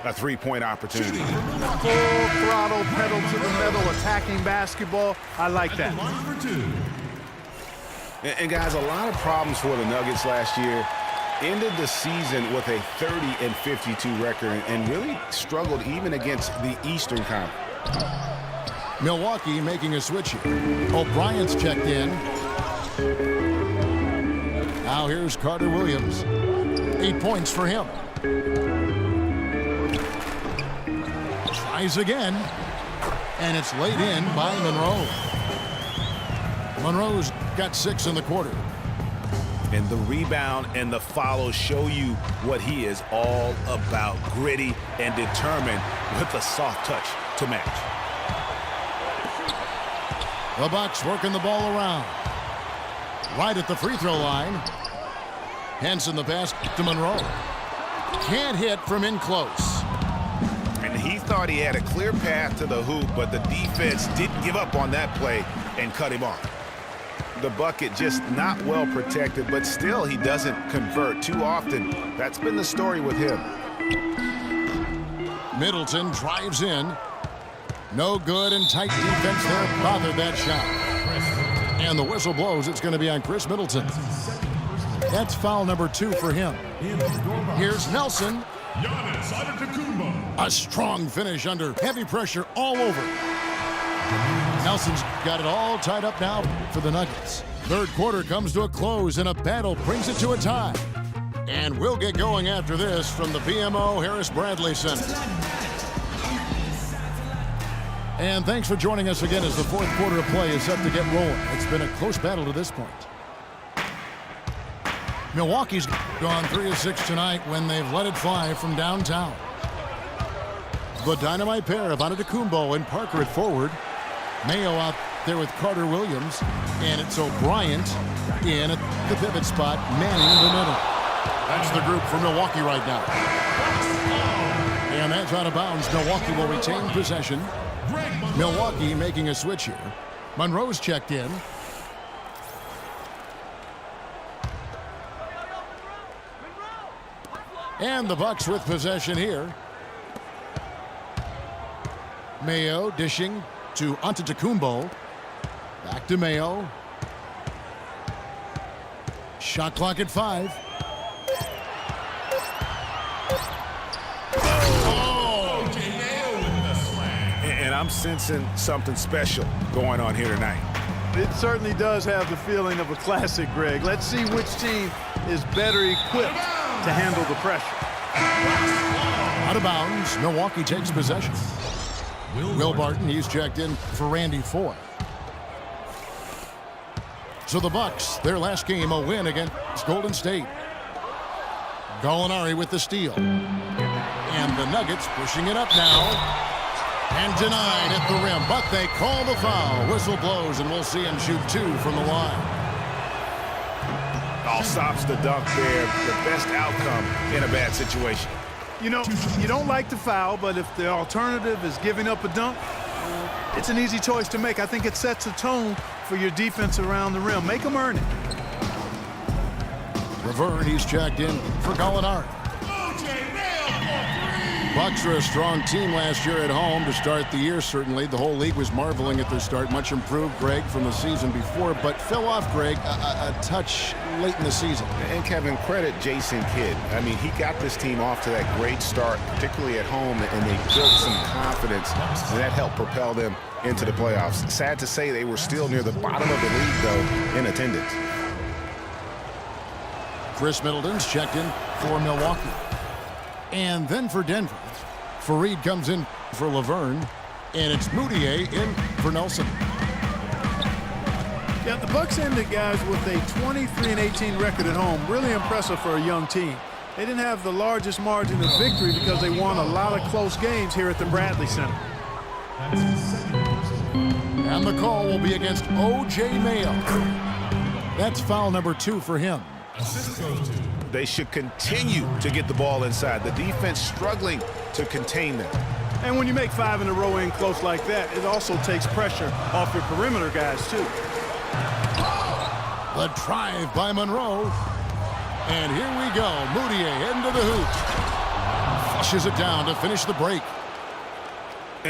a three-point opportunity. Full throttle, pedal to the metal, attacking basketball. I like that. And guys, a lot of problems for the Nuggets last year. Ended the season with a 30-52 record and really struggled even against the Eastern Conference. Milwaukee making a switch here. O'Brien's checked in. Now here's Carter Williams. 8 points for him. Tries again. And it's laid in by Monroe. Monroe's got 6 in the quarter. And the rebound and the follow show you what he is all about. Gritty and determined with a soft touch to match. The Bucks working the ball around. Right at the free throw line. Henson the pass to Monroe. Can't hit from in close. And he thought he had a clear path to the hoop, but the defense didn't give up on that play and cut him off. The bucket just not well protected, but still he doesn't convert too often. That's been the story with him. Middleton drives in. No good, and tight defense there bothered that shot. And the whistle blows. It's going to be on Chris Middleton. That's foul number 2 for him. Here's Nelson. A strong finish under heavy pressure all over. Nelson's got it all tied up now for the Nuggets. Third quarter comes to a close, and a battle brings it to a tie. And we'll get going after this from the BMO Harris Bradley Center. And thanks for joining us again as the fourth quarter of play is set to get rolling. It's been a close battle to this point. Milwaukee's gone 3 of 6 tonight when they've let it fly from downtown. The dynamite pair of Antetokounmpo and Parker at forward. Mayo out there with Carter Williams, and it's O'Brien in at the pivot spot, manning the middle. That's the group for Milwaukee right now. And that's out of bounds. Milwaukee will retain possession. Milwaukee making a switch here. Monroe's checked in. And the Bucks with possession here. Mayo dishing to Antetokounmpo. Back to Mayo. Shot clock at 5. Oh! And I'm sensing something special going on here tonight. It certainly does have the feeling of a classic, Greg. Let's see which team is better equipped to handle the pressure. Out of bounds. Milwaukee takes possession. Will Barton, he's checked in for Randy Foy. So the Bucks, their last game, a win against Golden State. Gallinari with the steal. And the Nuggets pushing it up now. And denied at the rim, but they call the foul. Whistle blows, and we'll see him shoot 2 from the line. All stops the dunk there. The best outcome in a bad situation. You know, you don't like the foul, but if the alternative is giving up a dunk, it's an easy choice to make. I think it sets a tone for your defense around the rim. Make them earn it. Laverne, he's checked in for Gallinari. Bucks are a strong team last year at home to start the year, certainly. The whole league was marveling at their start. Much improved, Greg, from the season before, but fell off, Greg, a touch late in the season. And Kevin, credit Jason Kidd. I mean, he got this team off to that great start, particularly at home, and they built some confidence, and that helped propel them into the playoffs. Sad to say they were still near the bottom of the league, though, in attendance. Chris Middleton's checked in for Milwaukee. And then for Denver, Fareed comes in for Laverne, and it's Moutier in for Nelson. Yeah, the Bucks ended, guys, with a 23-18 record at home. Really impressive for a young team. They didn't have the largest margin of victory because they won a lot of close games here at the Bradley Center. And the call will be against O.J. Mayo. That's foul number 2 for him. They should continue to get the ball inside. The defense struggling to contain them. And when you make 5 in a row in close like that, it also takes pressure off your perimeter guys, too. The drive by Monroe. And here we go. Moutier into the hoop. dishes it down to finish the break.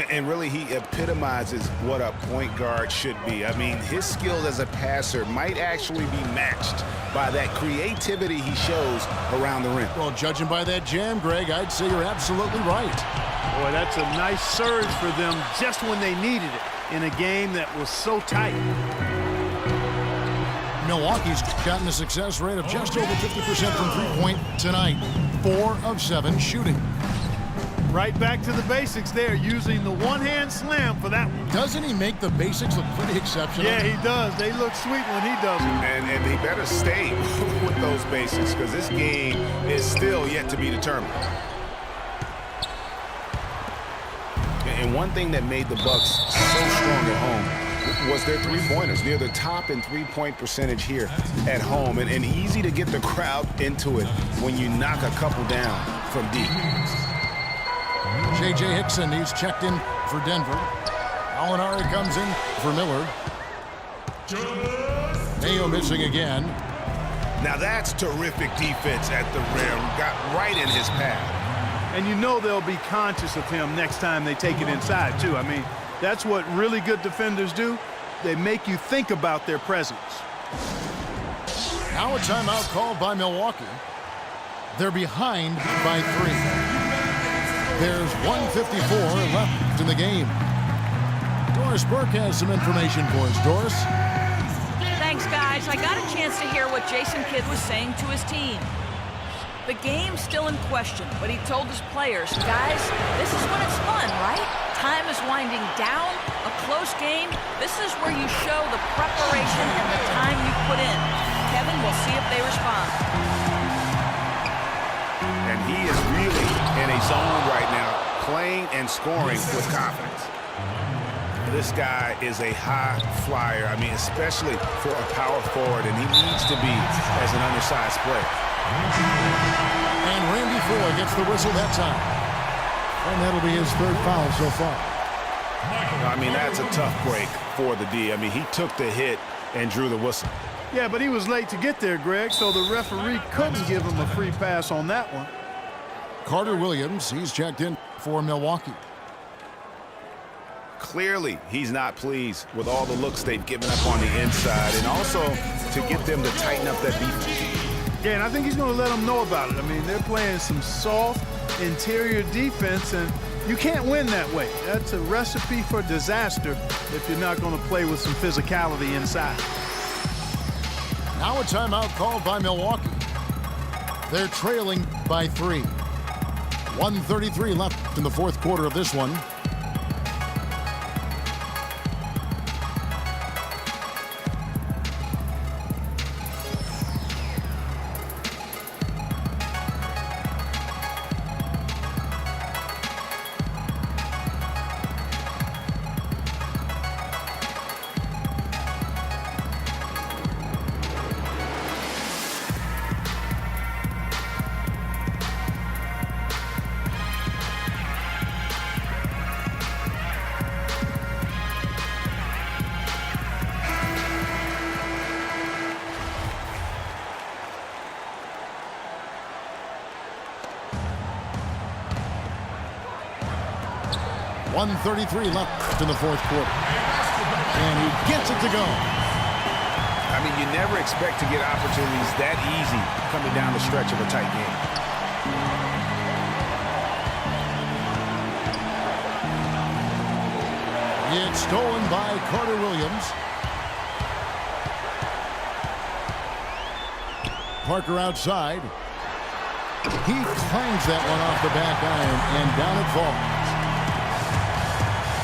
And really, he epitomizes what a point guard should be. I mean, his skills as a passer might actually be matched by that creativity he shows around the rim. Well, judging by that jam, Greg, I'd say you're absolutely right. Boy, that's a nice surge for them just when they needed it in a game that was so tight. Milwaukee's gotten a success rate of just over 50% from three-point tonight. 4 of 7 shooting. Right back to the basics there, using the one-hand slam for that one. Doesn't he make the basics look pretty exceptional? Yeah, he does. They look sweet when he does it. And he better stay with those basics because this game is still yet to be determined. And one thing that made the Bucks so strong at home was their three-pointers. They're the top in three-point percentage here at home. And easy to get the crowd into it when you knock a couple down from deep. J.J. Hickson, he's checked in for Denver. Alinari comes in for Millard. Mayo missing again. Now that's terrific defense at the rim. Got right in his path. And you know they'll be conscious of him next time they take it inside, too. I mean, that's what really good defenders do. They make you think about their presence. Now a timeout called by Milwaukee. They're behind by 3. There's 1:54 left in the game. Doris Burke has some information for us. Doris? Thanks, guys. I got a chance to hear what Jason Kidd was saying to his team. The game's still in question, but he told his players, guys, this is when it's fun, right? Time is winding down, a close game. This is where you show the preparation and the time you put in. Kevin, we'll see if they respond. And he is really in a zone right now, playing and scoring with confidence. This guy is a high flyer. I mean, especially for a power forward, and he needs to be as an undersized player. And Randy Foye gets the whistle that time. And that'll be his 3rd foul so far. I mean, that's a tough break for the D. I mean, he took the hit and drew the whistle. Yeah, but he was late to get there, Greg, so the referee couldn't give him a free pass on that one. Carter Williams, he's checked in for Milwaukee. Clearly, he's not pleased with all the looks they've given up on the inside, and also to get them to tighten up that defense. Yeah, and I think he's going to let them know about it. I mean, they're playing some soft interior defense, and you can't win that way. That's a recipe for disaster if you're not going to play with some physicality inside. Now a timeout called by Milwaukee. They're trailing by 3. 1:33 left in the 4th quarter of this one. .133 left in the 4th quarter. And he gets it to go. I mean, you never expect to get opportunities that easy coming down the stretch of a tight game. It's stolen by Carter Williams. Parker outside. He clangs that one off the back iron, and down it falls.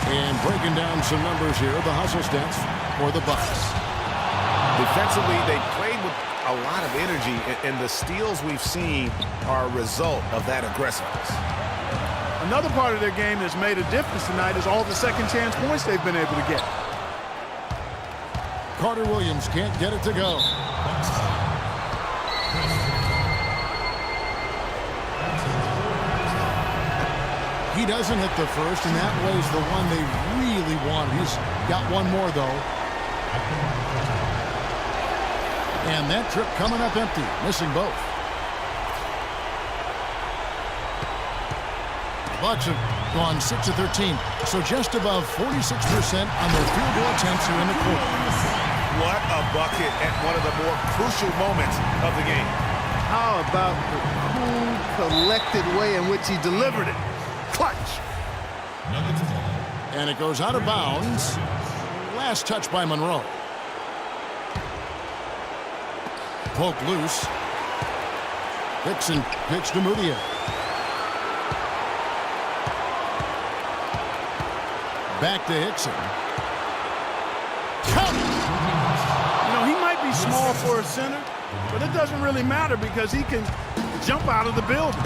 And breaking down some numbers here, the hustle stats for the Bucks. Defensively, they played with a lot of energy, and the steals we've seen are a result of that aggressiveness. Another part of their game that's made a difference tonight is all the second chance points they've been able to get. Carter Williams can't get it to go. He doesn't hit the first, and that was the one they really want. He's got one more, though. And that trip coming up empty, missing both. Bucks have gone 6 of 13, so just above 46% on their field goal attempts here in the quarter. What a bucket at one of the more crucial moments of the game. How about the cool, collected way in which he delivered it? Clutch. And it goes out of bounds. Last touch by Monroe. Poke loose. Hickson pitch to Mudiay. Back to Hickson. Count! You know, he might be small for a center, but it doesn't really matter because he can jump out of the building.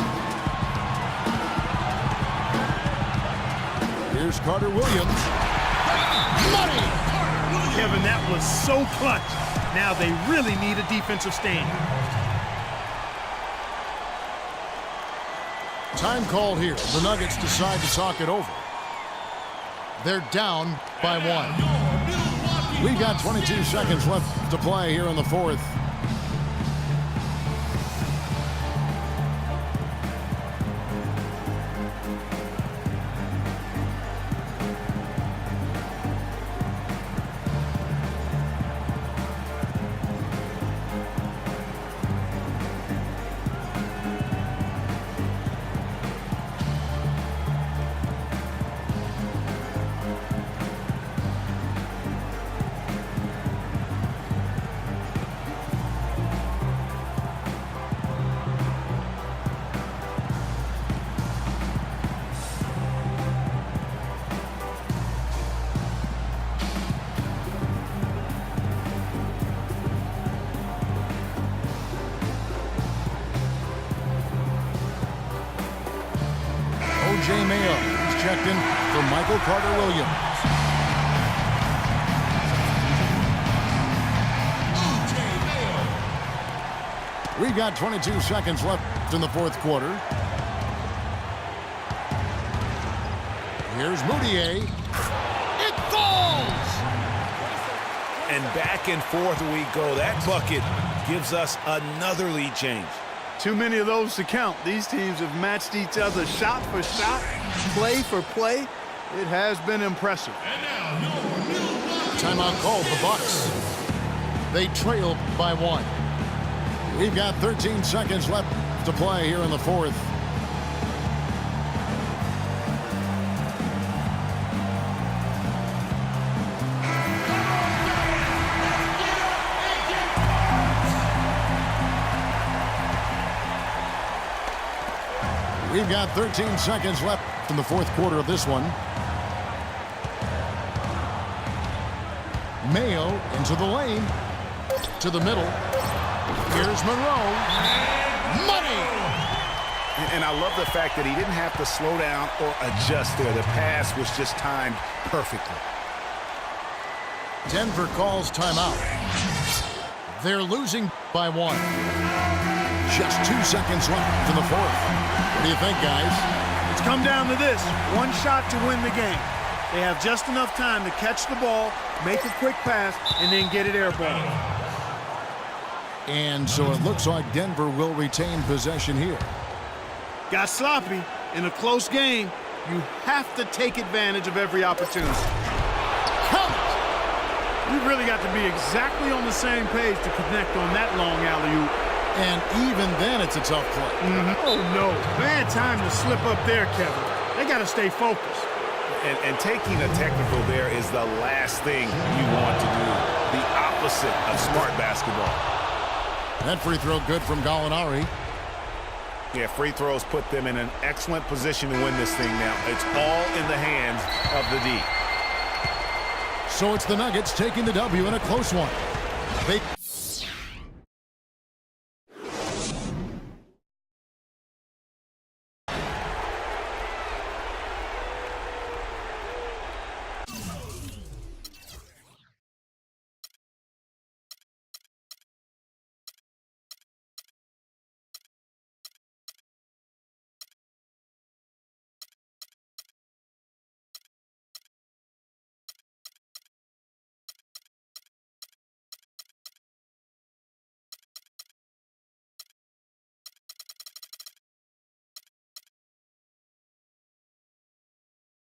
Here's Carter Williams. Money! Kevin, that was so clutch. Now they really need a defensive stand. Time called here. The Nuggets decide to talk it over. They're down by 1. We've got 22 seconds left to play here in the fourth. O.J. Mayo is checked in for Michael Carter Williams. We've got 22 seconds left in the fourth quarter. Here's Mudiay. It falls! And back and forth we go. That bucket gives us another lead change. Too many of those to count. These teams have matched each other shot for shot, play for play. It has been impressive. Timeout called the Bucks. They trailed by 1. We've got 13 seconds left to play here in the fourth. We've got 13 seconds left in the fourth quarter of this one. Mayo into the lane. To the middle. Here's Monroe. Money! And I love the fact that he didn't have to slow down or adjust there. The pass was just timed perfectly. Denver calls timeout. They're losing by 1. Just 2 seconds left in the fourth. What do you think, guys? It's come down to this. One shot to win the game. They have just enough time to catch the ball, make a quick pass, and then get it airborne. And so it looks like Denver will retain possession here. Got sloppy. In a close game, you have to take advantage of every opportunity. Count it! We've really got to be exactly on the same page to connect on that long alley-oop. And even then, it's a tough play. Oh, no. Bad time to slip up there, Kevin. They got to stay focused. And taking a technical there is the last thing you want to do. The opposite of smart basketball. That free throw good from Gallinari. Yeah, free throws put them in an excellent position to win this thing now. It's all in the hands of the D. So it's the Nuggets taking the W in a close one. They